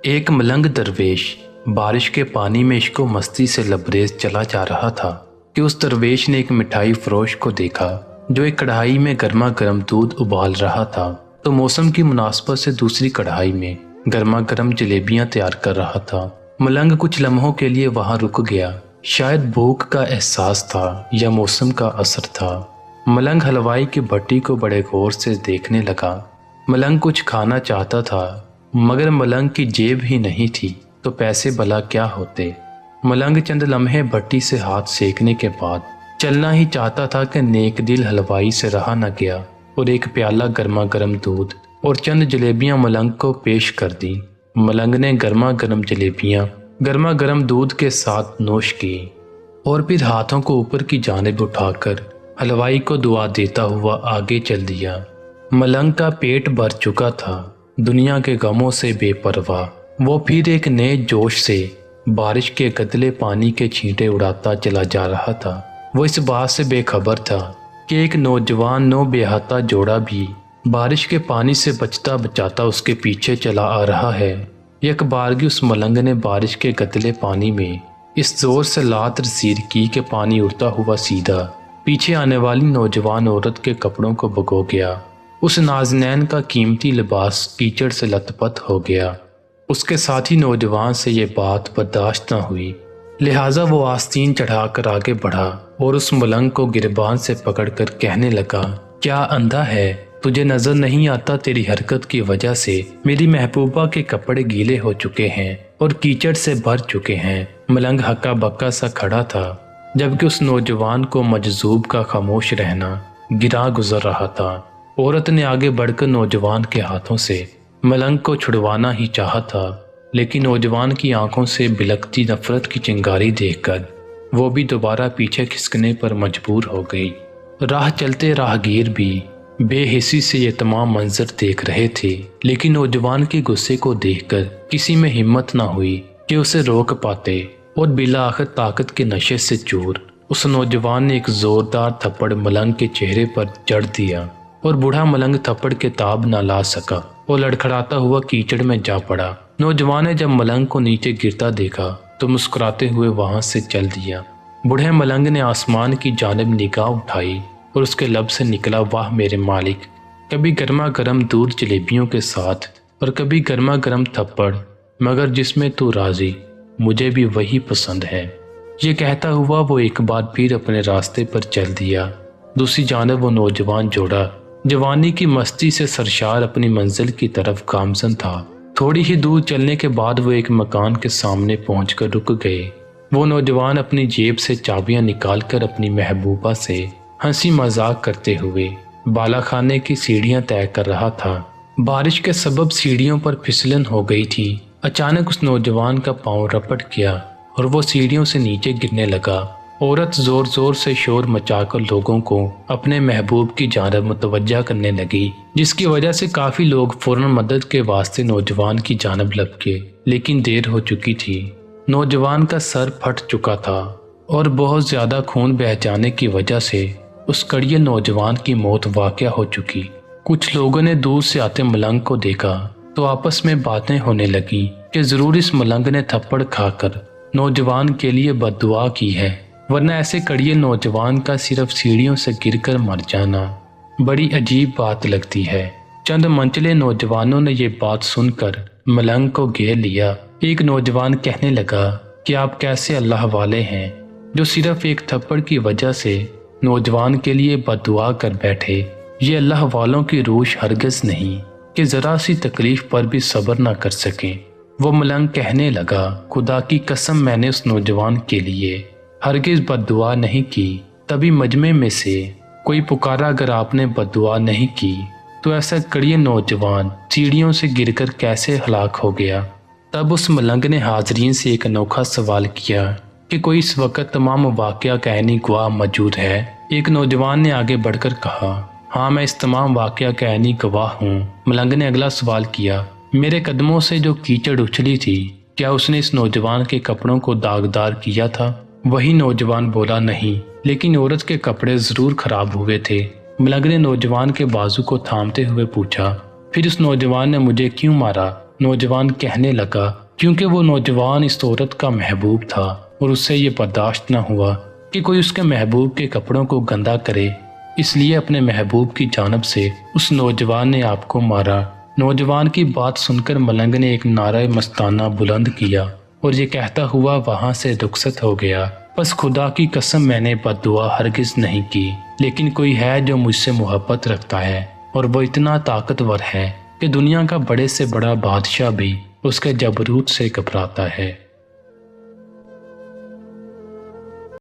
एक मलंग दरवेश बारिश के पानी में इश्को मस्ती से लबरेज चला जा रहा था कि उस दरवेश ने एक मिठाई फरोश को देखा जो एक कढ़ाई में गर्मा गर्म दूध उबाल रहा था। तो मौसम की मुनासबत से दूसरी कढ़ाई में गर्मा गर्म जलेबियां तैयार कर रहा था। मलंग कुछ लम्हों के लिए वहां रुक गया। शायद भूख का एहसास था या मौसम का असर था। मलंग हलवाई की भट्टी को बड़े गौर से देखने लगा। मलंग कुछ खाना चाहता था मगर मलंग की जेब ही नहीं थी तो पैसे भला क्या होते। मलंग चंद लम्हे भट्टी से हाथ सेकने के बाद चलना ही चाहता था कि नेक दिल हलवाई से रहा न गया और एक प्याला गर्मा गर्म दूध और चंद जलेबियां मलंग को पेश कर दी। मलंग ने गर्मा गर्म जलेबियां गर्मा गर्म दूध के साथ नोश की और फिर हाथों को ऊपर की जानिब उठाकर हलवाई को दुआ देता हुआ आगे चल दिया। मलंग का पेट भर चुका था। दुनिया के गमों से बेपरवाह वो फिर एक नए जोश से बारिश के गदले पानी के छींटे उड़ाता चला जा रहा था। वो इस बात से बेखबर था कि एक नौजवान नौ बेहाता जोड़ा भी बारिश के पानी से बचता बचाता उसके पीछे चला आ रहा है। एक बारगी उस मलंग ने बारिश के गदले पानी में इस जोर से लात रसीद की कि पानी उड़ता हुआ सीधा पीछे आने वाली नौजवान औरत के कपड़ों को भगो गया। उस नाज़नैन का कीमती लिबास कीचड़ से लथपथ हो गया। उसके साथी नौजवान से ये बात बर्दाश्त न हुई, लिहाजा वो आस्तीन चढ़ाकर आगे बढ़ा और उस मलंग को गिरबान से पकड़कर कहने लगा, क्या अंधा है? तुझे नजर नहीं आता तेरी हरकत की वजह से मेरी महबूबा के कपड़े गीले हो चुके हैं और कीचड़ से भर चुके हैं। मलंग हक्का बक्का सा खड़ा था जबकि उस नौजवान को मजजूब का खामोश रहना गिरा गुजर रहा था। औरत ने आगे बढ़कर नौजवान के हाथों से मलंग को छुड़वाना ही चाहा था, लेकिन नौजवान की आंखों से बिलकती नफरत की चिंगारी देखकर वो भी दोबारा पीछे खिसकने पर मजबूर हो गई। राह चलते राहगीर भी बेहिसी से ये तमाम मंजर देख रहे थे, लेकिन नौजवान के गुस्से को देखकर किसी में हिम्मत न हुई कि उसे रोक पाते और बिला आखिर ताकत के नशे से चूर उस नौजवान ने एक जोरदार थप्पड़ मलंग के चेहरे पर जड़ दिया और बूढ़ा मलंग थप्पड़ के ताब न ला सका और लड़खड़ाता हुआ कीचड़ में जा पड़ा। नौजवान ने जब मलंग को नीचे गिरता देखा तो मुस्कुराते हुए वहां से चल दिया। बूढ़े मलंग ने आसमान की जानिब निगाह उठाई और उसके लब से निकला, वाह मेरे मालिक, कभी गर्मा गर्म दूध जलेबियों के साथ और कभी गर्मा गर्म थप्पड़, मगर जिसमें तू राजी मुझे भी वही पसंद है। ये कहता हुआ वो एक बार फिर अपने रास्ते पर चल दिया। दूसरी जानिब वो नौजवान जोड़ा जवानी की मस्ती से सरशार अपनी मंजिल की तरफ गामजन था। थोड़ी ही दूर चलने के बाद वो एक मकान के सामने पहुंचकर रुक गए। वो नौजवान अपनी जेब से चाबियां निकालकर अपनी महबूबा से हंसी मजाक करते हुए बालाखाने की सीढ़ियां तय कर रहा था। बारिश के सबब सीढ़ियों पर फिसलन हो गई थी। अचानक उस नौजवान का पांव रपट गया और वो सीढ़ियों से नीचे गिरने लगा। औरत जोर जोर से शोर मचाकर लोगों को अपने महबूब की जानब मुतवज्जा करने लगी, जिसकी वजह से काफी लोग फौरन मदद के वास्ते नौजवान की जानब लपके, लेकिन देर हो चुकी थी। नौजवान का सर फट चुका था और बहुत ज्यादा खून बह जाने की वजह से उस कड़िए नौजवान की मौत वाक़या हो चुकी। कुछ लोगों ने दूर से आते मलंग को देखा तो आपस में बातें होने लगी कि जरूर इस मलंग ने थप्पड़ खाकर नौजवान के लिए बद्दुआ की है, वरना ऐसे कड़िए नौजवान का सिर्फ सीढ़ियों से गिरकर मर जाना बड़ी अजीब बात लगती है। चंद मंचले नौजवानों ने ये बात सुनकर मलंग को घेर लिया। एक नौजवान कहने लगा कि आप कैसे अल्लाह वाले हैं जो सिर्फ एक थप्पड़ की वजह से नौजवान के लिए बद्दुआ कर बैठे। ये अल्लाह वालों की रूश हरगिज़ नहीं कि जरा सी तकलीफ पर भी सब्र न कर सकें। वो मलंग कहने लगा, खुदा की कसम मैंने उस नौजवान के लिए हरगिज़ बद्दुआ नहीं की। तभी मजमे में से कोई पुकारा, अगर आपने बद्दुआ नहीं की तो ऐसा कड़िए नौजवान सीढ़ियों से गिरकर कैसे हलाक हो गया। तब उस मलंग ने हाजरीन से एक अनोखा सवाल किया कि कोई इस वक्त तमाम वाक़या का ऐनी गवाह मौजूद है। एक नौजवान ने आगे बढ़कर कहा, हाँ मैं इस तमाम वाक़या का ऐनी गवाह हूँ। मलंग ने अगला सवाल किया, मेरे कदमों से जो कीचड़ उछली थी क्या उसने इस नौजवान के कपड़ों को दागदार किया था? वही नौजवान बोला, नहीं, लेकिन औरत के कपड़े जरूर खराब हुए थे। मलंग ने नौजवान के बाजू को थामते हुए पूछा, फिर उस नौजवान ने मुझे क्यों मारा? نوجوان کہنے لگا کیونکہ وہ نوجوان اس عورت کا محبوب تھا اور اس سے یہ برداشت نہ ہوا کہ کوئی اس کے محبوب کے کپڑوں کو گندا کرے، اس لیے اپنے محبوب کی جانب سے اس نوجوان نے آپ کو مارا۔ نوجوان کی بات سن کر ملنگ نے ایک نعرہ مستانہ بلند کیا اور یہ کہتا ہوا وہاں سے رخصت ہو گیا، بس خدا کی قسم میں نے بد دعا ہرگز نہیں کی، لیکن کوئی ہے جو مجھ سے محبت رکھتا ہے اور وہ اتنا طاقتور ہے کہ دنیا کا بڑے سے بڑا بادشاہ بھی اس کے جبروت سے گھبراتا ہے۔